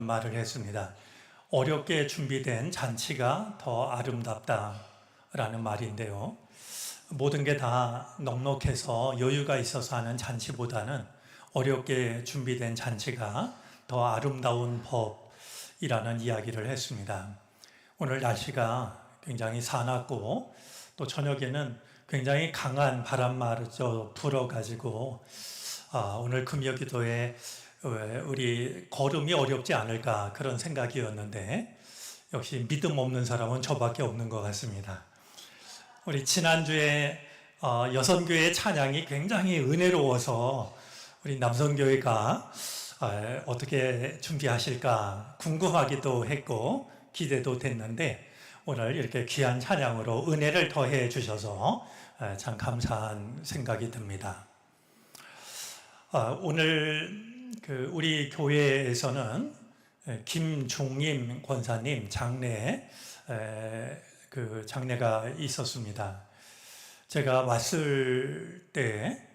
말을 했습니다. 어렵게 준비된 잔치가 더 아름답다라는 말인데요. 모든 게 다 넉넉해서 여유가 있어서 하는 잔치보다는 어렵게 준비된 잔치가 더 아름다운 법이라는 이야기를 했습니다. 오늘 날씨가 굉장히 사납고 또 저녁에는 굉장히 강한 바람마저 불어가지고 오늘 금요기도에 우리 걸음이 어렵지 않을까 그런 생각이었는데 역시 믿음 없는 사람은 저밖에 없는 것 같습니다. 우리 지난주에 여선교회 찬양이 굉장히 은혜로워서 우리 남선교회가 어떻게 준비하실까 궁금하기도 했고 기대도 됐는데 오늘 이렇게 귀한 찬양으로 은혜를 더해 주셔서 참 감사한 생각이 듭니다. 오늘 우리 교회에서는 김종임 권사님 장례가 있었습니다. 제가 왔을 때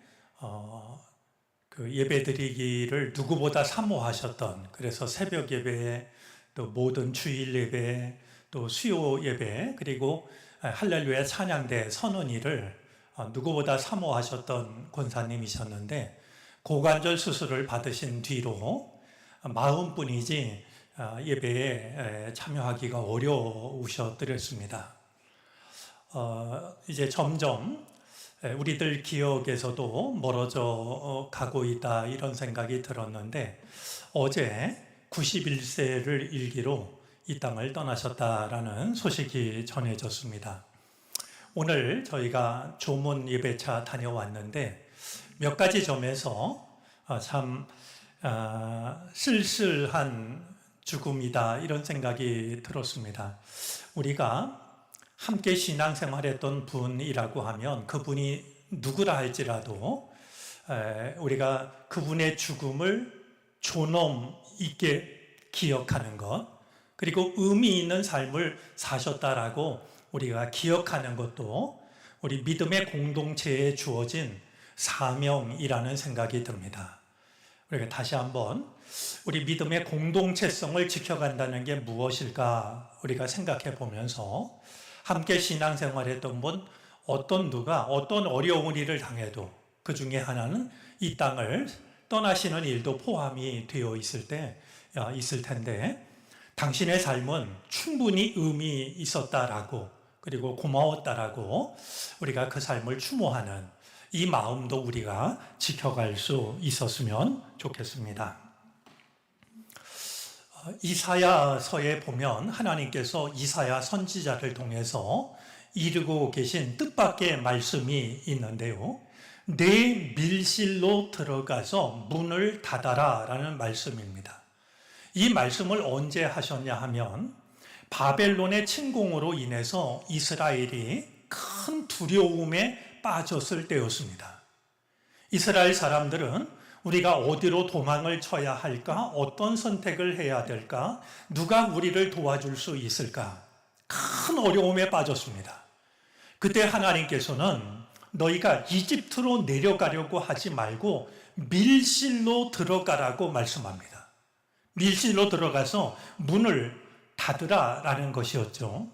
예배드리기를 누구보다 사모하셨던, 그래서 새벽 예배, 또 모든 주일 예배, 또 수요 예배, 그리고 할렐루야 찬양대 선언일을 누구보다 사모하셨던 권사님이셨는데 고관절 수술을 받으신 뒤로 마음뿐이지 예배에 참여하기가 어려우셨더랬습니다. 이제 점점 우리들 기억에서도 멀어져 가고 있다 이런 생각이 들었는데 어제 91세를 일기로 이 땅을 떠나셨다라는 소식이 전해졌습니다. 오늘 저희가 조문 예배차 다녀왔는데 몇 가지 점에서 참 쓸쓸한 죽음이다 이런 생각이 들었습니다. 우리가 함께 신앙생활했던 분이라고 하면 그분이 누구라 할지라도 우리가 그분의 죽음을 존엄 있게 기억하는 것, 그리고 의미 있는 삶을 사셨다라고 우리가 기억하는 것도 우리 믿음의 공동체에 주어진 사명이라는 생각이 듭니다. 우리가 다시 한번 우리 믿음의 공동체성을 지켜간다는 게 무엇일까 우리가 생각해 보면서 함께 신앙생활했던 분 누가 어떤 어려운 일을 당해도 그 중에 하나는 이 땅을 떠나시는 일도 포함이 되어 있을 텐데 당신의 삶은 충분히 의미 있었다라고, 그리고 고마웠다라고 우리가 그 삶을 추모하는 이 마음도 우리가 지켜갈 수 있었으면 좋겠습니다. 이사야서에 보면 하나님께서 이사야 선지자를 통해서 이루고 계신 뜻밖의 말씀이 있는데요. 내 밀실로 들어가서 문을 닫아라 라는 말씀입니다. 이 말씀을 언제 하셨냐 하면 바벨론의 침공으로 인해서 이스라엘이 큰 두려움에 빠졌을 때였습니다. 이스라엘 사람들은 우리가 어디로 도망을 쳐야 할까? 어떤 선택을 해야 될까? 누가 우리를 도와줄 수 있을까? 큰 어려움에 빠졌습니다. 그때 하나님께서는 너희가 이집트로 내려가려고 하지 말고 밀실로 들어가라고 말씀합니다. 밀실로 들어가서 문을 닫으라라는 것이었죠.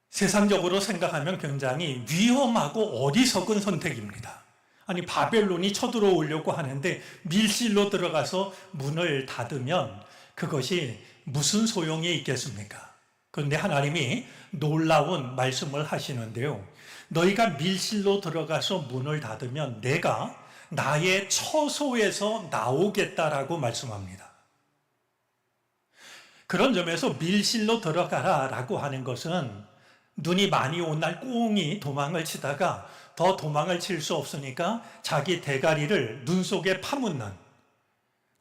세상적으로 생각하면 굉장히 위험하고 어리석은 선택입니다. 아니, 바벨론이 쳐들어오려고 하는데 밀실로 들어가서 문을 닫으면 그것이 무슨 소용이 있겠습니까? 그런데 하나님이 놀라운 말씀을 하시는데요. 너희가 밀실로 들어가서 문을 닫으면 내가 나의 처소에서 나오겠다라고 말씀합니다. 그런 점에서 밀실로 들어가라라고 하는 것은 눈이 많이 온 날 꽁이 도망을 치다가 더 도망을 칠 수 없으니까 자기 대가리를 눈 속에 파묻는,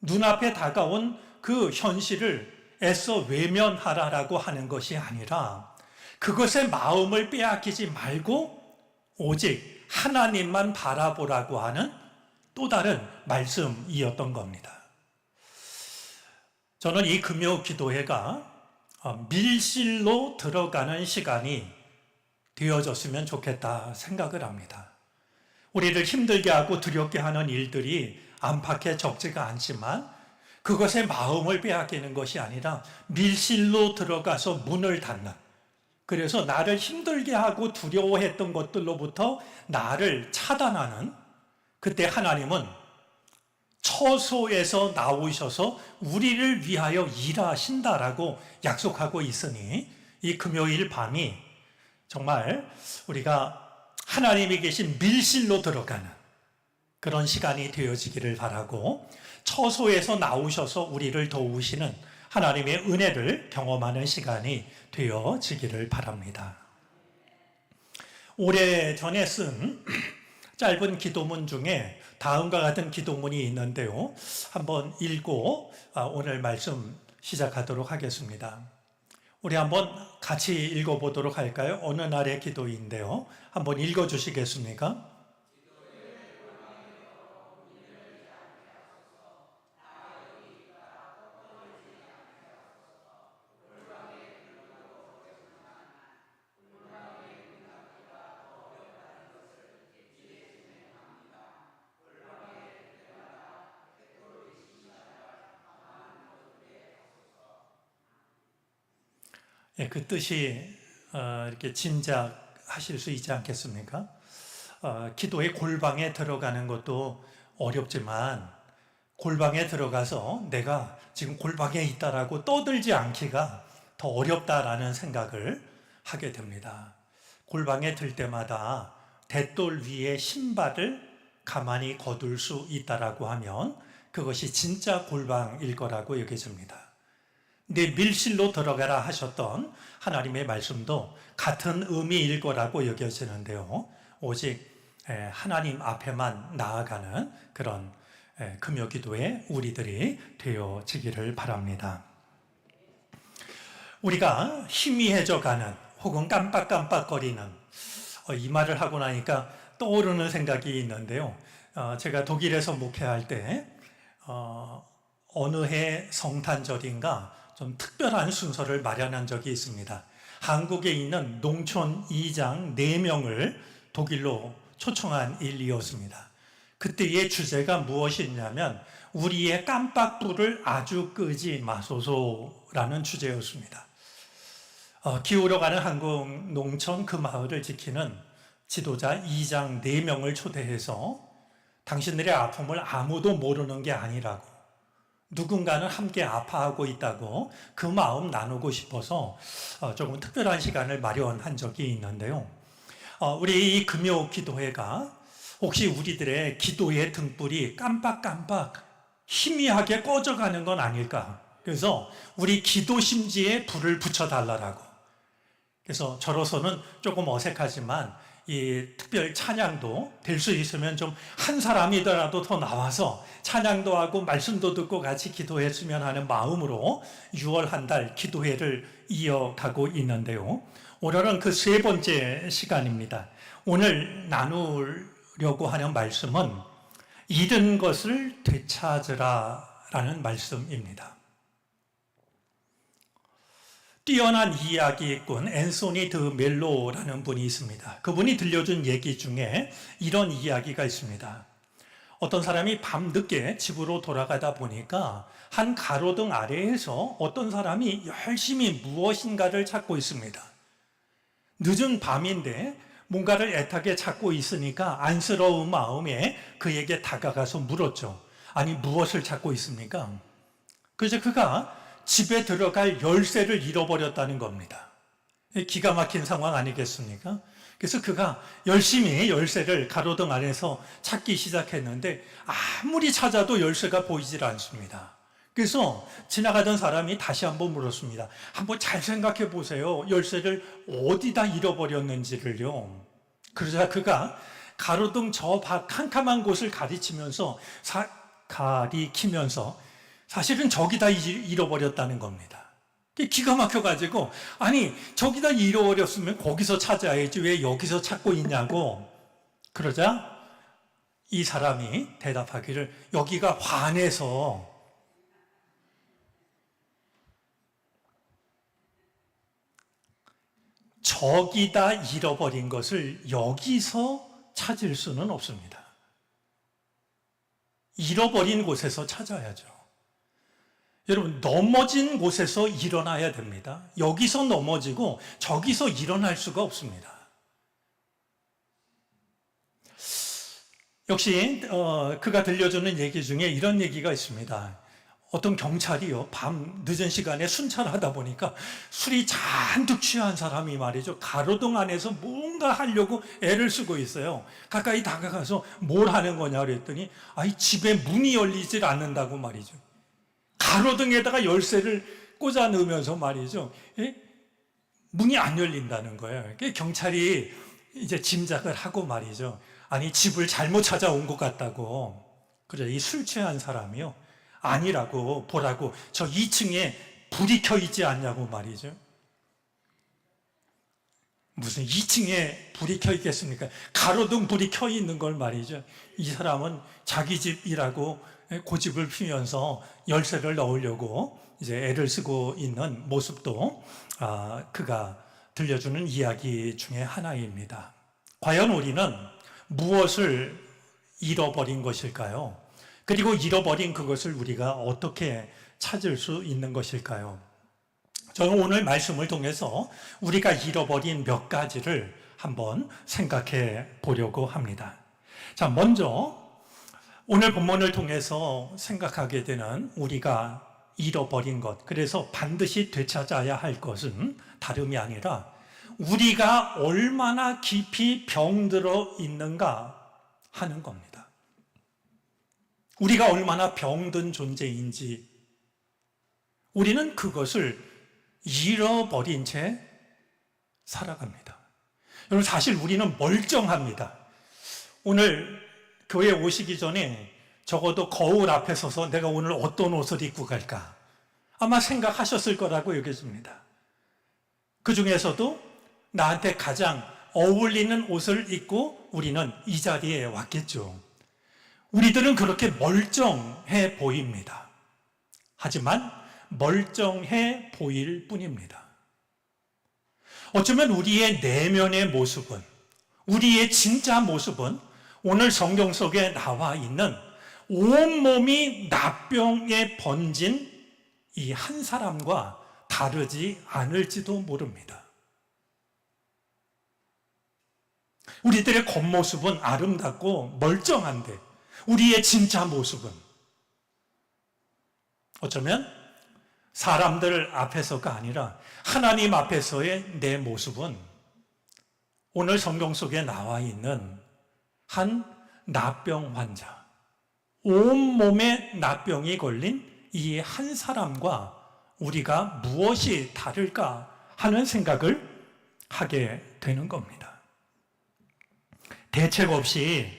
눈앞에 다가온 그 현실을 애써 외면하라라고 하는 것이 아니라 그것의 마음을 빼앗기지 말고 오직 하나님만 바라보라고 하는 또 다른 말씀이었던 겁니다. 저는 이 금요 기도회가 밀실로 들어가는 시간이 되어졌으면 좋겠다 생각을 합니다. 우리를 힘들게 하고 두렵게 하는 일들이 안팎에 적지가 않지만 그것의 마음을 빼앗기는 것이 아니라 밀실로 들어가서 문을 닫는, 그래서 나를 힘들게 하고 두려워했던 것들로부터 나를 차단하는, 그때 하나님은 처소에서 나오셔서 우리를 위하여 일하신다라고 약속하고 있으니 이 금요일 밤이 정말 우리가 하나님이 계신 밀실로 들어가는 그런 시간이 되어지기를 바라고, 처소에서 나오셔서 우리를 도우시는 하나님의 은혜를 경험하는 시간이 되어지기를 바랍니다. 오래전에 쓴 짧은 기도문 중에 다음과 같은 기도문이 있는데요. 한번 읽고 오늘 말씀 시작하도록 하겠습니다. 우리 한번 같이 읽어보도록 할까요? 어느 날의 기도인데요. 한번 읽어주시겠습니까? 예, 그 뜻이 이렇게 짐작하실 수 있지 않겠습니까? 기도의 골방에 들어가는 것도 어렵지만 골방에 들어가서 내가 지금 골방에 있다라고 떠들지 않기가 더 어렵다라는 생각을 하게 됩니다. 골방에 들 때마다 대돌 위에 신발을 가만히 거둘 수 있다라고 하면 그것이 진짜 골방일 거라고 여겨집니다. 내 밀실로 들어가라 하셨던 하나님의 말씀도 같은 의미일 거라고 여겨지는데요. 오직 하나님 앞에만 나아가는 그런 금요기도의 우리들이 되어지기를 바랍니다. 우리가 희미해져 가는 혹은 깜빡깜빡거리는, 이 말을 하고 나니까 떠오르는 생각이 있는데요. 제가 독일에서 목회할 때 어느 해 성탄절인가 좀 특별한 순서를 마련한 적이 있습니다. 한국에 있는 농촌 이장 4명을 독일로 초청한 일이었습니다. 그때의 주제가 무엇이냐면 우리의 깜빡불을 아주 끄지 마소서라는 주제였습니다. 기울어가는 한국 농촌 그 마을을 지키는 지도자 이장 4명을 초대해서 당신들의 아픔을 아무도 모르는 게 아니라고, 누군가는 함께 아파하고 있다고 그 마음 나누고 싶어서 조금 특별한 시간을 마련한 적이 있는데요. 우리 이 금요 기도회가 혹시 우리들의 기도의 등불이 깜빡깜빡 희미하게 꺼져가는 건 아닐까? 그래서 우리 기도 심지에 불을 붙여달라고. 그래서 저로서는 조금 어색하지만 이 특별 찬양도 될 수 있으면 좀 한 사람이더라도 더 나와서 찬양도 하고 말씀도 듣고 같이 기도했으면 하는 마음으로 6월 한 달 기도회를 이어가고 있는데요. 오늘은 그 3번째 시간입니다. 오늘 나누려고 하는 말씀은 잃은 것을 되찾으라 라는 말씀입니다. 뛰어난 이야기꾼 앤소니 드 멜로라는 분이 있습니다. 그분이 들려준 얘기 중에 이런 이야기가 있습니다. 어떤 사람이 밤늦게 집으로 돌아가다 보니까 한 가로등 아래에서 어떤 사람이 열심히 무엇인가를 찾고 있습니다. 늦은 밤인데 뭔가를 애타게 찾고 있으니까 안쓰러운 마음에 그에게 다가가서 물었죠. 아니, 무엇을 찾고 있습니까? 그래서 그가 집에 들어갈 열쇠를 잃어버렸다는 겁니다. 기가 막힌 상황 아니겠습니까? 그래서 그가 열심히 열쇠를 가로등 아래서 찾기 시작했는데 아무리 찾아도 열쇠가 보이질 않습니다. 그래서 지나가던 사람이 다시 한번 물었습니다. 한번 잘 생각해 보세요. 열쇠를 어디다 잃어버렸는지를요. 그러자 그가 가로등 저 캄캄한 곳을 가리키면서 사실은 저기다 잃어버렸다는 겁니다. 기가 막혀가지고, 아니, 저기다 잃어버렸으면 거기서 찾아야지 왜 여기서 찾고 있냐고. 그러자 이 사람이 대답하기를, 여기가 환해서 저기다 잃어버린 것을 여기서 찾을 수는 없습니다. 잃어버린 곳에서 찾아야죠. 여러분, 넘어진 곳에서 일어나야 됩니다. 여기서 넘어지고 저기서 일어날 수가 없습니다. 역시 그가 들려주는 얘기 중에 이런 얘기가 있습니다. 어떤 경찰이요, 밤 늦은 시간에 순찰하다 보니까 술이 잔뜩 취한 사람이 말이죠, 가로등 안에서 뭔가 하려고 애를 쓰고 있어요. 가까이 다가가서 뭘 하는 거냐 그랬더니 집에 문이 열리질 않는다고 말이죠. 가로등에다가 열쇠를 꽂아 넣으면서 말이죠, 문이 안 열린다는 거예요. 경찰이 이제 짐작을 하고 말이죠, 집을 잘못 찾아온 것 같다고. 그래, 이 술 취한 사람이요, 아니라고, 보라고, 저 2층에 불이 켜 있지 않냐고 말이죠. 무슨 2층에 불이 켜 있겠습니까? 가로등 불이 켜 있는 걸 말이죠. 이 사람은 자기 집이라고 고집을 피우면서 열쇠를 넣으려고 이제 애를 쓰고 있는 모습도 그가 들려주는 이야기 중에 하나입니다. 과연 우리는 무엇을 잃어버린 것일까요? 그리고 잃어버린 그것을 우리가 어떻게 찾을 수 있는 것일까요? 저는 오늘 말씀을 통해서 우리가 잃어버린 몇 가지를 한번 생각해 보려고 합니다. 자, 먼저 오늘 본문을 통해서 생각하게 되는 우리가 잃어버린 것, 그래서 반드시 되찾아야 할 것은 다름이 아니라 우리가 얼마나 깊이 병들어 있는가 하는 겁니다. 우리가 얼마나 병든 존재인지 우리는 그것을 잃어버린 채 살아갑니다. 여러분, 사실 우리는 멀쩡합니다. 오늘 교회 오시기 전에 적어도 거울 앞에 서서 내가 오늘 어떤 옷을 입고 갈까 아마 생각하셨을 거라고 여겨집니다. 그 중에서도 나한테 가장 어울리는 옷을 입고 우리는 이 자리에 왔겠죠. 우리들은 그렇게 멀쩡해 보입니다. 하지만 멀쩡해 보일 뿐입니다. 어쩌면 우리의 내면의 모습은, 우리의 진짜 모습은 오늘 성경 속에 나와 있는 온몸이 납병에 번진 이 한 사람과 다르지 않을지도 모릅니다. 우리들의 겉모습은 아름답고 멀쩡한데 우리의 진짜 모습은 어쩌면 사람들 앞에서가 아니라 하나님 앞에서의 내 모습은 오늘 성경 속에 나와 있는 한 납병 환자, 온몸에 납병이 걸린 이 한 사람과 우리가 무엇이 다를까 하는 생각을 하게 되는 겁니다. 대책 없이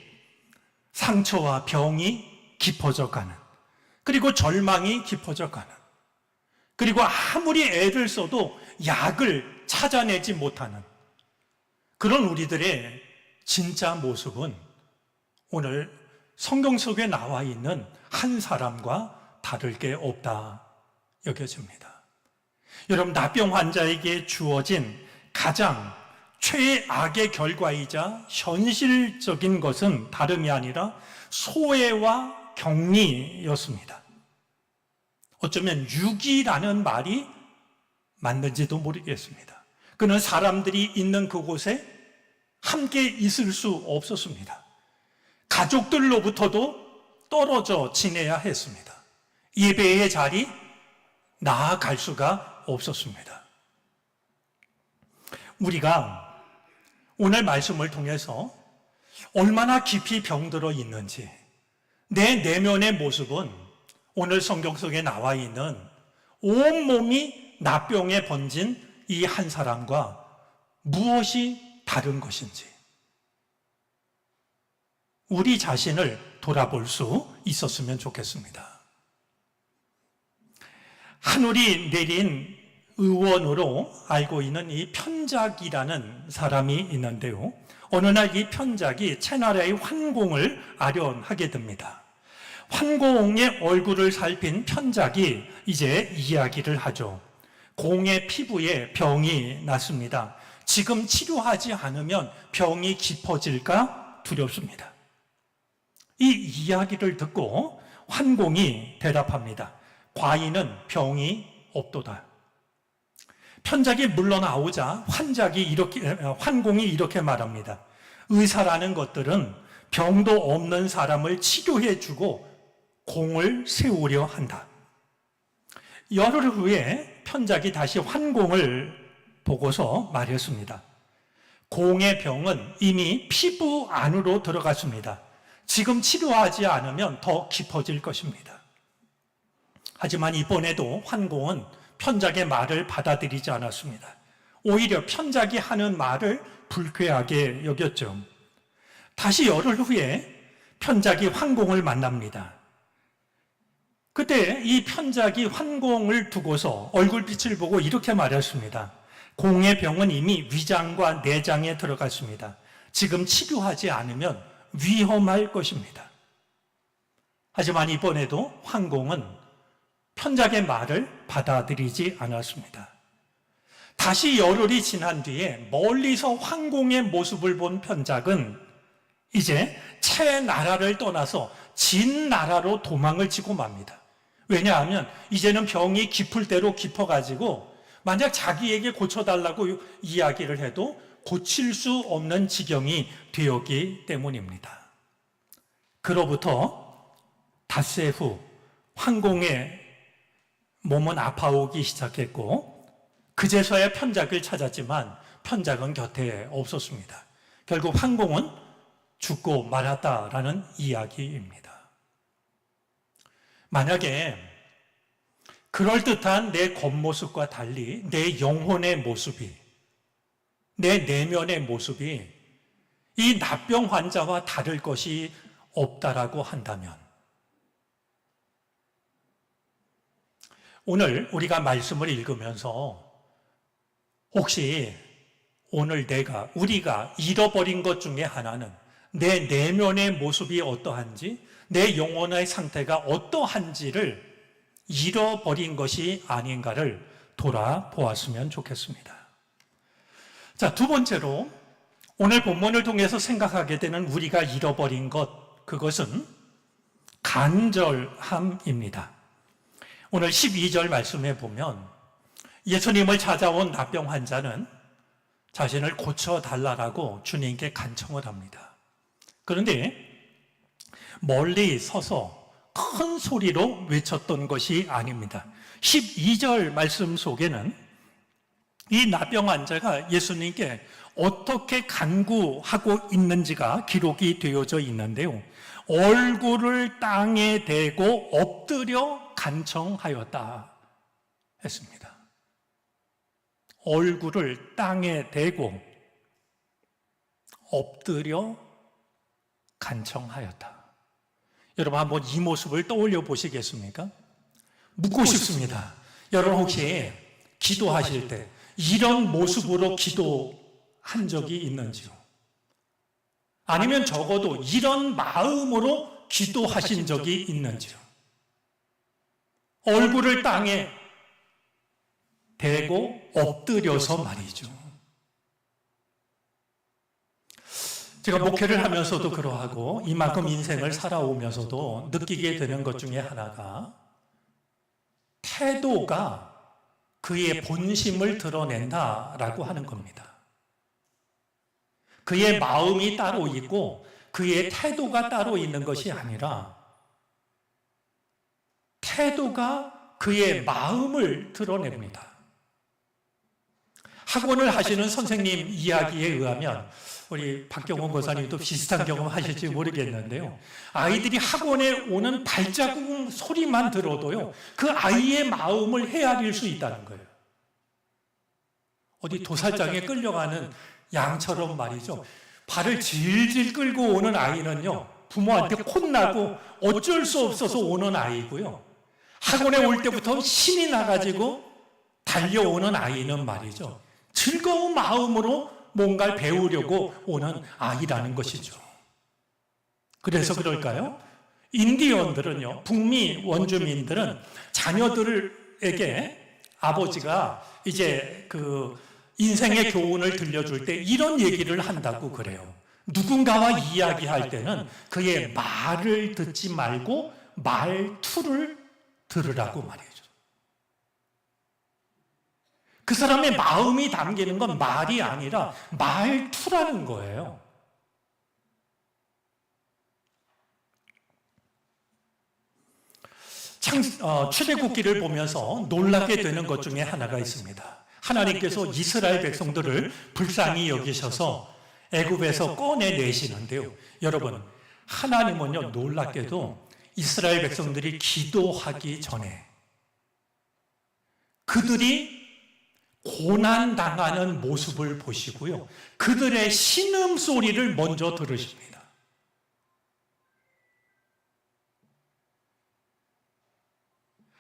상처와 병이 깊어져 가는, 그리고 절망이 깊어져 가는, 그리고 아무리 애를 써도 약을 찾아내지 못하는 그런 우리들의 진짜 모습은 오늘 성경 속에 나와 있는 한 사람과 다를 게 없다 여겨집니다. 여러분, 납병 환자에게 주어진 가장 최악의 결과이자 현실적인 것은 다름이 아니라 소외와 격리였습니다. 어쩌면 유기라는 말이 맞는지도 모르겠습니다. 그는 사람들이 있는 그곳에 함께 있을 수 없었습니다. 가족들로부터도 떨어져 지내야 했습니다. 예배의 자리 나아갈 수가 없었습니다. 우리가 오늘 말씀을 통해서 얼마나 깊이 병들어 있는지, 내 내면의 모습은 오늘 성경 속에 나와 있는 온몸이 납병에 번진 이 한 사람과 무엇이 다른 것인지 우리 자신을 돌아볼 수 있었으면 좋겠습니다. 하늘이 내린 의원으로 알고 있는 이 편작이라는 사람이 있는데요. 어느 날 이 편작이 채나라의 환공을 아련하게 됩니다. 환공의 얼굴을 살핀 편작이 이제 이야기를 하죠. 공의 피부에 병이 났습니다. 지금 치료하지 않으면 병이 깊어질까 두렵습니다. 이 이야기를 듣고 환공이 대답합니다. 과인은 병이 없도다. 편작이 물러나오자 환공이 이렇게 말합니다. 의사라는 것들은 병도 없는 사람을 치료해주고 공을 세우려 한다. 열흘 후에 편작이 다시 환공을 보고서 말했습니다. 공의 병은 이미 피부 안으로 들어갔습니다. 지금 치료하지 않으면 더 깊어질 것입니다. 하지만 이번에도 환공은 편작의 말을 받아들이지 않았습니다. 오히려 편작이 하는 말을 불쾌하게 여겼죠. 다시 열흘 후에 편작이 환공을 만납니다. 그때 이 편작이 환공을 두고서 얼굴빛을 보고 이렇게 말했습니다. 공의 병은 이미 위장과 내장에 들어갔습니다. 지금 치료하지 않으면 위험할 것입니다. 하지만 이번에도 환공은 편작의 말을 받아들이지 않았습니다. 다시 열흘이 지난 뒤에 멀리서 환공의 모습을 본 편작은 이제 새 나라를 떠나서 진 나라로 도망을 치고 맙니다. 왜냐하면 이제는 병이 깊을 대로 깊어가지고 만약 자기에게 고쳐달라고 이야기를 해도 고칠 수 없는 지경이 되었기 때문입니다. 그로부터 닷새 후 환공의 몸은 아파오기 시작했고 그제서야 편작을 찾았지만 편작은 곁에 없었습니다. 결국 환공은 죽고 말았다라는 이야기입니다. 만약에 그럴듯한 내 겉모습과 달리 내 영혼의 모습이, 내 내면의 모습이 이 납병 환자와 다를 것이 없다라고 한다면 오늘 우리가 말씀을 읽으면서 혹시 오늘 우리가 잃어버린 것 중에 하나는 내 내면의 모습이 어떠한지, 내 영혼의 상태가 어떠한지를 잃어버린 것이 아닌가를 돌아보았으면 좋겠습니다. 자, 두 번째로 오늘 본문을 통해서 생각하게 되는 우리가 잃어버린 것, 그것은 간절함입니다. 오늘 12절 말씀에 보면 예수님을 찾아온 납병 환자는 자신을 고쳐달라고 주님께 간청을 합니다. 그런데 멀리 서서 큰 소리로 외쳤던 것이 아닙니다. 12절 말씀 속에는 이 납병 환자가 예수님께 어떻게 간구하고 있는지가 기록이 되어져 있는데요. 얼굴을 땅에 대고 엎드려 간청하였다 했습니다. 얼굴을 땅에 대고 엎드려 간청하였다. 여러분 한번 이 모습을 떠올려 보시겠습니까? 묻고 싶습니다. 여러분 혹시 기도하실 때 이런 모습으로 기도한 적이 있는지요? 아니면 적어도 이런 마음으로 기도하신 적이 있는지요? 얼굴을 땅에 대고 엎드려서 말이죠. 제가 목회를 하면서도 그러하고 이만큼 인생을 살아오면서도 느끼게 되는 것 중에 하나가 태도가 그의 본심을 드러낸다라고 하는 겁니다. 그의 마음이 따로 있고 그의 태도가 따로 있는 것이 아니라 태도가 그의 마음을 드러냅니다. 학원을 하시는 선생님 이야기에 의하면 우리 박경원 권사님도 비슷한 경험 하실지 모르겠는데요. 아이들이 학원에 오는 발자국 소리만 들어도요, 그 아이의 마음을 헤아릴 수 있다는 거예요. 어디 도살장에 끌려가는 양처럼 말이죠. 발을 질질 끌고 오는 아이는요, 부모한테 혼나고 어쩔 수 없어서 오는 아이고요. 학원에 올 때부터 신이 나가지고 달려오는 아이는 말이죠. 즐거운 마음으로 뭔가를 배우려고 오는 아이라는 것이죠. 그래서 그럴까요? 인디언들은요, 북미 원주민들은 자녀들에게 아버지가 이제 그 인생의 교훈을 들려줄 때 이런 얘기를 한다고 그래요. 누군가와 이야기할 때는 그의 말을 듣지 말고 말투를 들으라고 말이죠. 그 사람의 마음이 담기는 건 말이 아니라 말투라는 거예요. 출애굽기를 보면서 놀라게 되는 것 중에 하나가 있습니다. 하나님께서 이스라엘 백성들을 불쌍히 여기셔서 애굽에서 꺼내내시는데요. 여러분, 하나님은요, 놀랍게도 이스라엘 백성들이 기도하기 전에 그들이 고난당하는 모습을 보시고요, 그들의 신음소리를 먼저 들으십니다.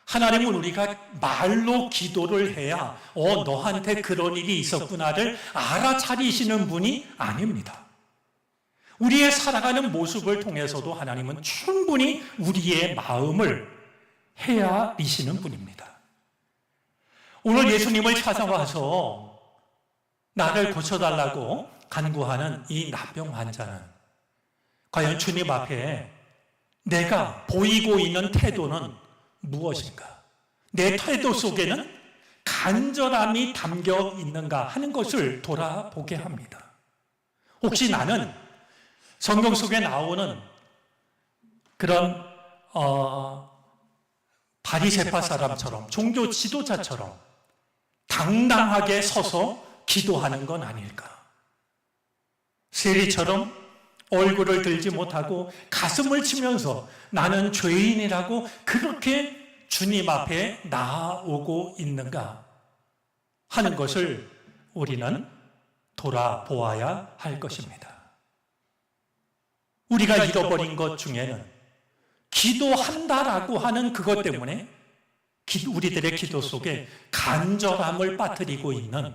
하나님은 우리가 말로 기도를 해야 너한테 그런 일이 있었구나를 알아차리시는 분이 아닙니다. 우리의 살아가는 모습을 통해서도 하나님은 충분히 우리의 마음을 헤아리시는 분입니다. 오늘 예수님을 찾아와서 나를 고쳐달라고 간구하는 이 나병 환자는 과연 주님 앞에 내가 보이고 있는 태도는 무엇인가? 내 태도 속에는 간절함이 담겨 있는가 하는 것을 돌아보게 합니다. 혹시 나는 성경 속에 나오는 그런 바리새파 사람처럼, 종교 지도자처럼 당당하게 서서 기도하는 건 아닐까? 세리처럼 얼굴을 들지 못하고 가슴을 치면서 나는 죄인이라고 그렇게 주님 앞에 나아오고 있는가 하는 것을 우리는 돌아보아야 할 것입니다. 우리가 잃어버린 것 중에는 기도한다라고 하는 그것 때문에 우리들의 기도 속에 간절함을 빠뜨리고 있는,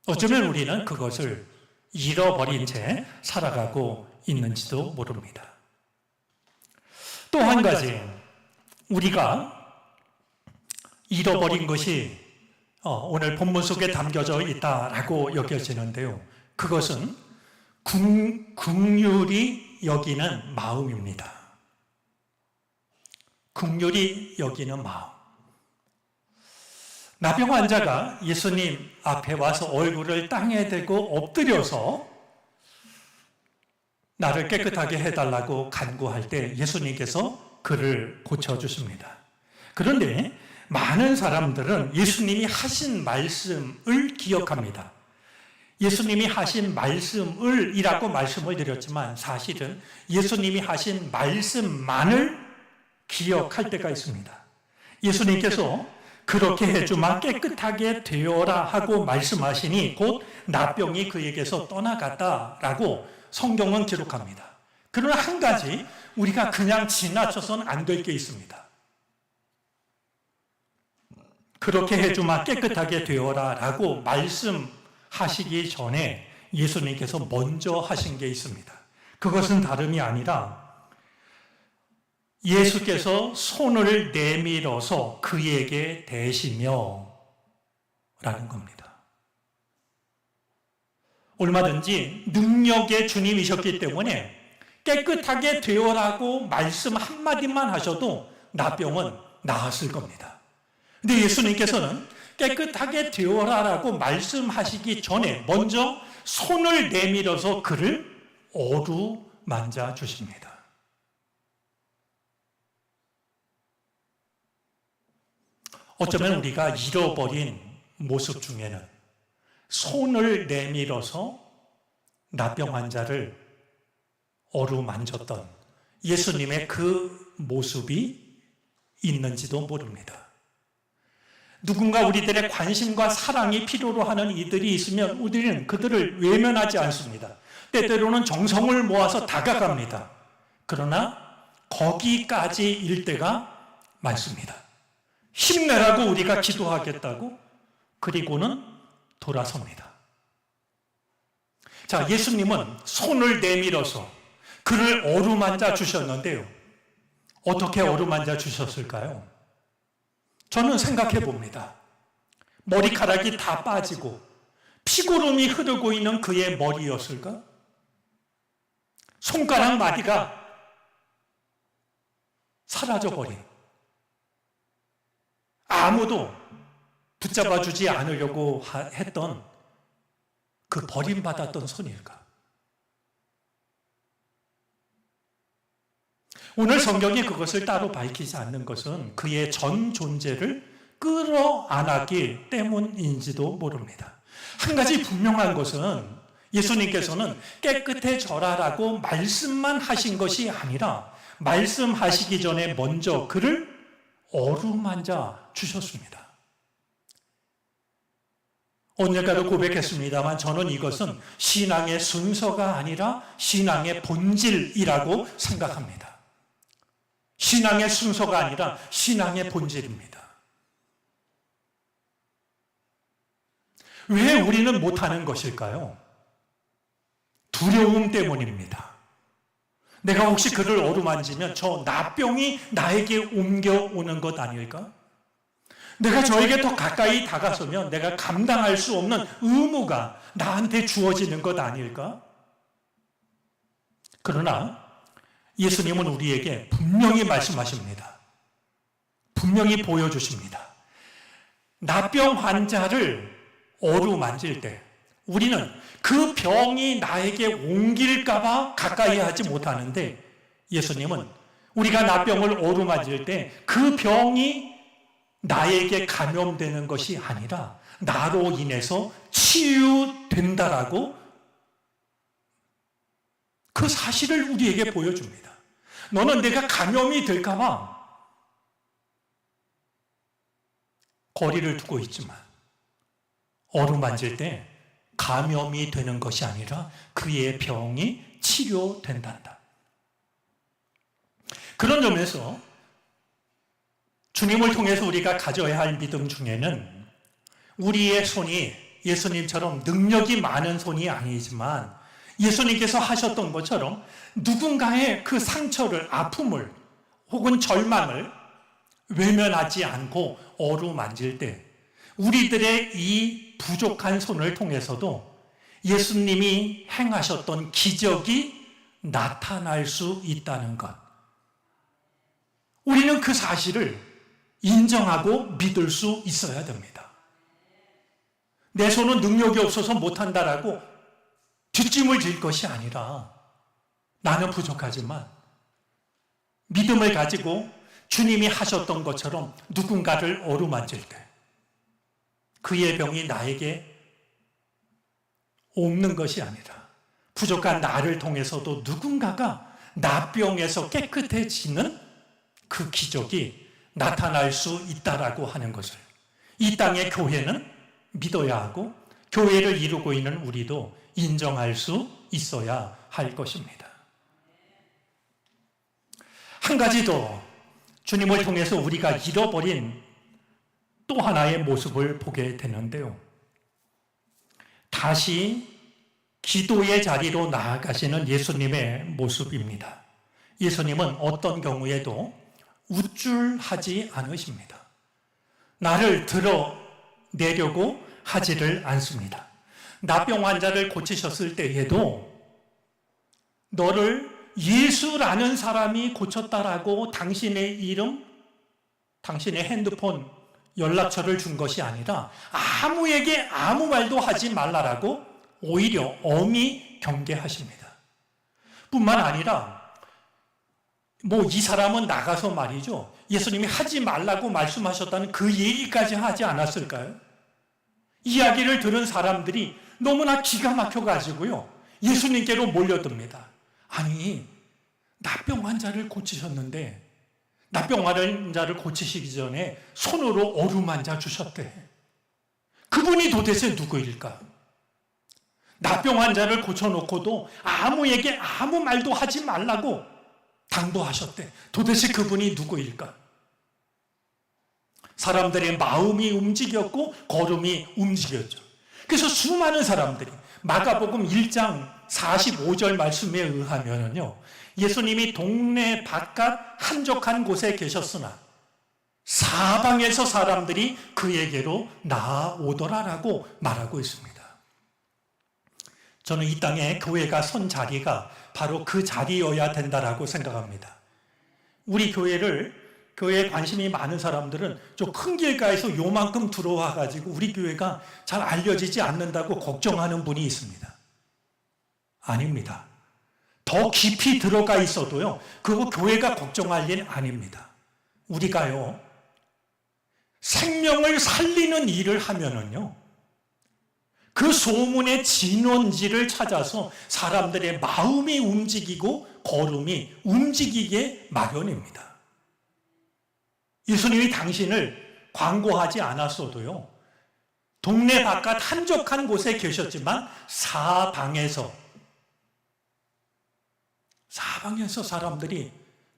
어쩌면 우리는 그것을 잃어버린 채 살아가고 있는지도 모릅니다. 또 한 가지 우리가 잃어버린 것이 오늘 본문 속에 담겨져 있다라고 여겨지는데요. 그것은 긍휼히 여기는 마음입니다. 긍휼히 여기는 마음. 나병 환자가 예수님 앞에 와서 얼굴을 땅에 대고 엎드려서 나를 깨끗하게 해달라고 간구할 때 예수님께서 그를 고쳐주십니다. 그런데 많은 사람들은 예수님이 하신 말씀을 기억합니다. 예수님이 하신 말씀을이라고 말씀을 드렸지만 사실은 예수님이 하신 말씀만을 기억할 때가 있습니다. 예수님께서 그렇게 해주마 깨끗하게 되어라 하고 말씀하시니 곧 나병이 그에게서 떠나갔다라고 성경은 기록합니다. 그러나 한 가지 우리가 그냥 지나쳐서는 안 될 게 있습니다. 그렇게 해주마 깨끗하게 되어라 라고 말씀하시기 전에 예수님께서 먼저 하신 게 있습니다. 그것은 다름이 아니라 예수께서 손을 내밀어서 그에게 대시며 라는 겁니다. 얼마든지 능력의 주님이셨기 때문에 깨끗하게 되어라고 말씀 한마디만 하셔도 나병은 나았을 겁니다. 근데 예수님께서는 깨끗하게 되어라라고 말씀하시기 전에 먼저 손을 내밀어서 그를 어루만져 주십니다. 어쩌면 우리가 잃어버린 모습 중에는 손을 내밀어서 나병 환자를 어루만졌던 예수님의 그 모습이 있는지도 모릅니다. 누군가 우리들의 관심과 사랑이 필요로 하는 이들이 있으면 우리는 그들을 외면하지 않습니다. 때때로는 정성을 모아서 다가갑니다. 그러나 거기까지일 때가 많습니다. 힘내라고 우리가 기도하겠다고 그리고는 돌아섭니다. 자, 예수님은 손을 내밀어서 그를 어루만져 주셨는데요. 어떻게 어루만져 주셨을까요? 저는 생각해 봅니다. 머리카락이 다 빠지고 피고름이 흐르고 있는 그의 머리였을까? 손가락 마디가 사라져버린, 아무도 붙잡아 주지 않으려고 했던 그 버림받았던 손일까? 오늘 성경이 그것을 따로 밝히지 않는 것은 그의 전 존재를 끌어안았기 때문인지도 모릅니다. 한 가지 분명한 것은 예수님께서는 깨끗해져라라고 말씀만 하신 것이 아니라 말씀하시기 전에 먼저 그를 어루만져 주셨습니다. 오늘까지 고백했습니다만 저는 이것은 신앙의 순서가 아니라 신앙의 본질이라고 생각합니다. 신앙의 순서가 아니라 신앙의 본질입니다. 왜 우리는 못하는 것일까요? 두려움 때문입니다. 내가 혹시 그를 어루만지면 저 나병이 나에게 옮겨오는 것 아닐까? 내가 저에게 더 가까이 다가서면 내가 감당할 수 없는 의무가 나한테 주어지는 것 아닐까? 그러나 예수님은 우리에게 분명히 말씀하십니다. 분명히 보여주십니다. 나병 환자를 어루만질 때 우리는 그 병이 나에게 옮길까봐 가까이 하지 못하는데 예수님은 우리가 나병을 어루만질 때 그 병이 나에게 감염되는 것이 아니라 나로 인해서 치유된다라고 그 사실을 우리에게 보여줍니다. 너는 내가 감염이 될까봐 거리를 두고 있지만 어루만질 때 감염이 되는 것이 아니라 그의 병이 치료된단다. 그런 점에서 주님을 통해서 우리가 가져야 할 믿음 중에는 우리의 손이 예수님처럼 능력이 많은 손이 아니지만 예수님께서 하셨던 것처럼 누군가의 그 상처를, 아픔을 혹은 절망을 외면하지 않고 어루만질 때 우리들의 이 부족한 손을 통해서도 예수님이 행하셨던 기적이 나타날 수 있다는 것. 우리는 그 사실을 인정하고 믿을 수 있어야 됩니다. 내 손은 능력이 없어서 못한다라고 뒷짐을 질 것이 아니라 나는 부족하지만 믿음을 가지고 주님이 하셨던 것처럼 누군가를 어루만질 때 그의 병이 나에게 옮는 것이 아니라 부족한 나를 통해서도 누군가가 나병에서 깨끗해지는 그 기적이 나타날 수 있다라고 하는 것을 이 땅의 교회는 믿어야 하고 교회를 이루고 있는 우리도 인정할 수 있어야 할 것입니다. 한 가지 더 주님을 통해서 우리가 잃어버린 또 하나의 모습을 보게 되는데요. 다시 기도의 자리로 나아가시는 예수님의 모습입니다. 예수님은 어떤 경우에도 우쭐하지 않으십니다. 나를 드러내려고 하지를 않습니다. 나병 환자를 고치셨을 때에도 너를 예수라는 사람이 고쳤다라고 당신의 이름, 당신의 핸드폰 연락처를 준 것이 아니라 아무에게 아무 말도 하지 말라라고 오히려 엄히 경계하십니다. 뿐만 아니라 이 사람은 나가서 말이죠. 예수님이 하지 말라고 말씀하셨다는 그 얘기까지 하지 않았을까요? 이야기를 들은 사람들이 너무나 기가 막혀가지고요. 예수님께로 몰려듭니다. 아니, 나병 환자를 고치셨는데 나병 환자를 고치시기 전에 손으로 어루만져 주셨대. 그분이 도대체 누구일까? 나병 환자를 고쳐놓고도 아무에게 아무 말도 하지 말라고 당부하셨대. 도대체 그분이 누구일까? 사람들의 마음이 움직였고 걸음이 움직였죠. 그래서 수많은 사람들이 마가복음 1장 45절 말씀에 의하면요, 예수님이 동네 바깥 한적한 곳에 계셨으나 사방에서 사람들이 그에게로 나아오더라라고 말하고 있습니다. 저는 이 땅에 교회가 선 자리가 바로 그 자리여야 된다라고 생각합니다. 우리 교회를 교회에 관심이 많은 사람들은 저 큰 길가에서 요만큼 들어와 가지고 우리 교회가 잘 알려지지 않는다고 걱정하는 분이 있습니다. 아닙니다. 더 깊이 들어가 있어도요, 그거 교회가 걱정할 일 아닙니다. 우리가요, 생명을 살리는 일을 하면은요, 그 소문의 진원지를 찾아서 사람들의 마음이 움직이고 걸음이 움직이게 마련입니다. 예수님이 당신을 광고하지 않았어도요, 동네 바깥 한적한 곳에 계셨지만 사방에서 사람들이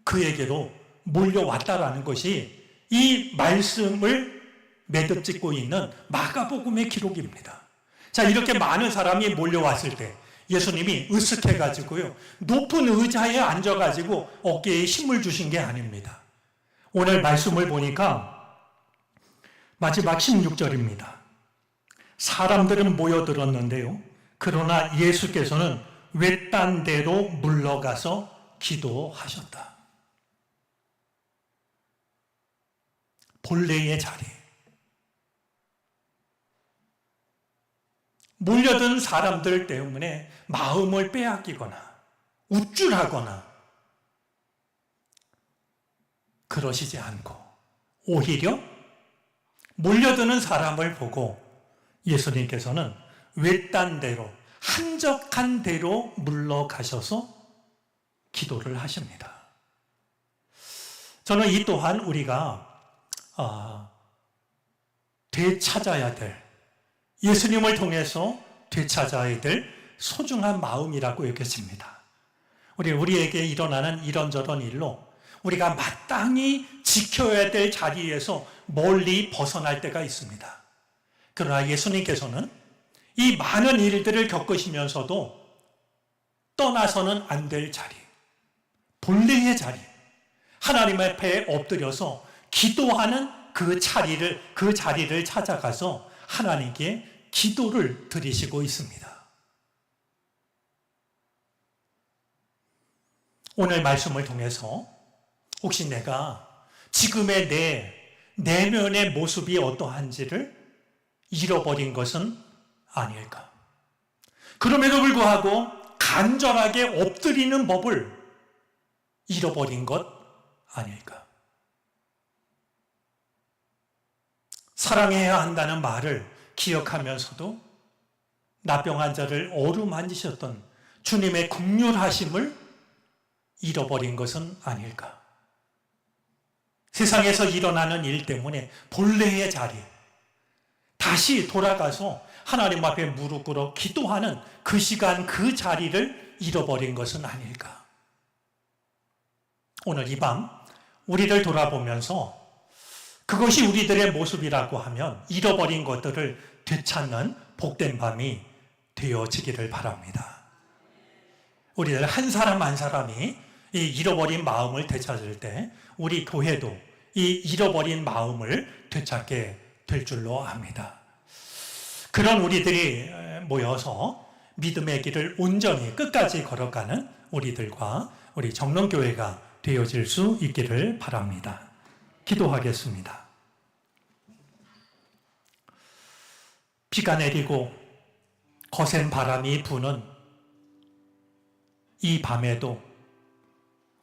그에게로 몰려왔다라는 것이 이 말씀을 매듭짓고 있는 마가복음의 기록입니다. 자, 이렇게 많은 사람이 몰려왔을 때 예수님이 으쓱해가지고요, 높은 의자에 앉아가지고 어깨에 힘을 주신 게 아닙니다. 오늘 말씀을 보니까 마지막 16절입니다. 사람들은 모여들었는데요, 그러나 예수께서는 외딴 데로 물러가서 기도하셨다. 본래의 자리. 몰려든 사람들 때문에 마음을 빼앗기거나 우쭐하거나 그러시지 않고 오히려 몰려드는 사람을 보고 예수님께서는 외딴 데로, 한적한 데로 물러가셔서 기도를 하십니다. 저는 이 또한 우리가 되찾아야 될, 예수님을 통해서 되찾아야 될 소중한 마음이라고 여겨집니다. 우리에게 일어나는 이런저런 일로 우리가 마땅히 지켜야 될 자리에서 멀리 벗어날 때가 있습니다. 그러나 예수님께서는 이 많은 일들을 겪으시면서도 떠나서는 안 될 자리, 본래의 자리, 하나님 앞에 엎드려서 기도하는 그 자리를 찾아가서 하나님께 기도를 드리시고 있습니다. 오늘 말씀을 통해서 혹시 내가 지금의 내 내면의 모습이 어떠한지를 잃어버린 것은 아닐까? 그럼에도 불구하고 간절하게 엎드리는 법을 잃어버린 것 아닐까? 사랑해야 한다는 말을 기억하면서도 나병 환자를 어루만지셨던 주님의 긍휼하심을 잃어버린 것은 아닐까? 세상에서 일어나는 일 때문에 본래의 자리, 다시 돌아가서 하나님 앞에 무릎 꿇어 기도하는 그 시간, 그 자리를 잃어버린 것은 아닐까? 오늘 이 밤 우리를 돌아보면서 그것이 우리들의 모습이라고 하면 잃어버린 것들을 되찾는 복된 밤이 되어지기를 바랍니다. 우리들 한 사람 한 사람이 이 잃어버린 마음을 되찾을 때 우리 교회도 이 잃어버린 마음을 되찾게 될 줄로 압니다. 그런 우리들이 모여서 믿음의 길을 온전히 끝까지 걸어가는 우리들과 우리 정론교회가 되어질 수 있기를 바랍니다. 기도하겠습니다. 비가 내리고 거센 바람이 부는 이 밤에도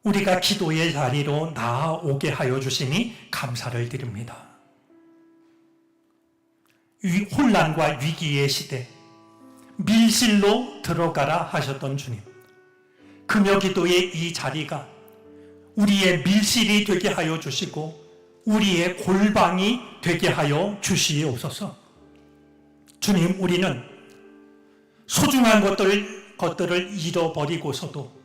우리가 기도의 자리로 나아오게 하여 주시니 감사를 드립니다. 혼란과 위기의 시대, 밀실로 들어가라 하셨던 주님, 금요 기도의 이 자리가 우리의 밀실이 되게 하여 주시고 우리의 골방이 되게 하여 주시옵소서. 주님, 우리는 소중한 것들을 잃어버리고서도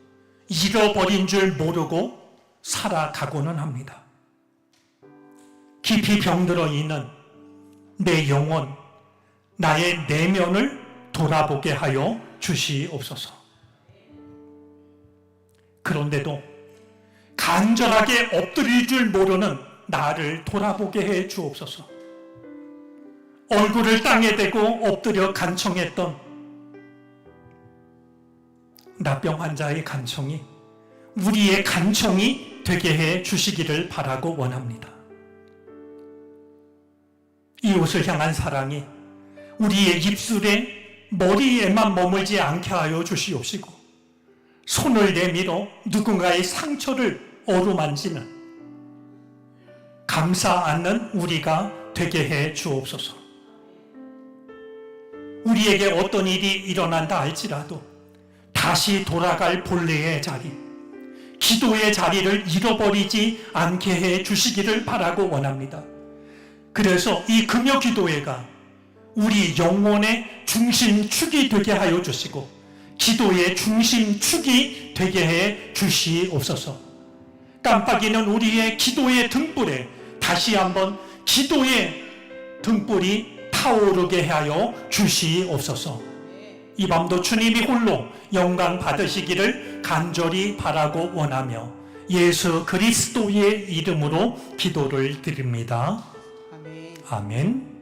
잃어버린 줄 모르고 살아가고는 합니다. 깊이 병들어 있는 내 영혼, 나의 내면을 돌아보게 하여 주시옵소서. 그런데도 간절하게 엎드릴 줄 모르는 나를 돌아보게 해 주옵소서. 얼굴을 땅에 대고 엎드려 간청했던 나병 환자의 간청이, 우리의 간청이 되게 해 주시기를 바라고 원합니다. 이웃을 향한 사랑이 우리의 입술에 머리에만 머물지 않게 하여 주시옵시고 손을 내밀어 누군가의 상처를 어루만지는 감사 않는 우리가 되게 해 주옵소서. 우리에게 어떤 일이 일어난다 할지라도 다시 돌아갈 본래의 자리, 기도의 자리를 잃어버리지 않게 해 주시기를 바라고 원합니다. 그래서 이 금요 기도회가 우리 영혼의 중심축이 되게 하여 주시고 기도의 중심축이 되게 해 주시옵소서. 깜빡이는 우리의 기도의 등불에 다시 한번 기도의 등불이 타오르게 하여 주시옵소서. 이 밤도 주님이 홀로 영광 받으시기를 간절히 바라고 원하며 예수 그리스도의 이름으로 기도를 드립니다. 아멘.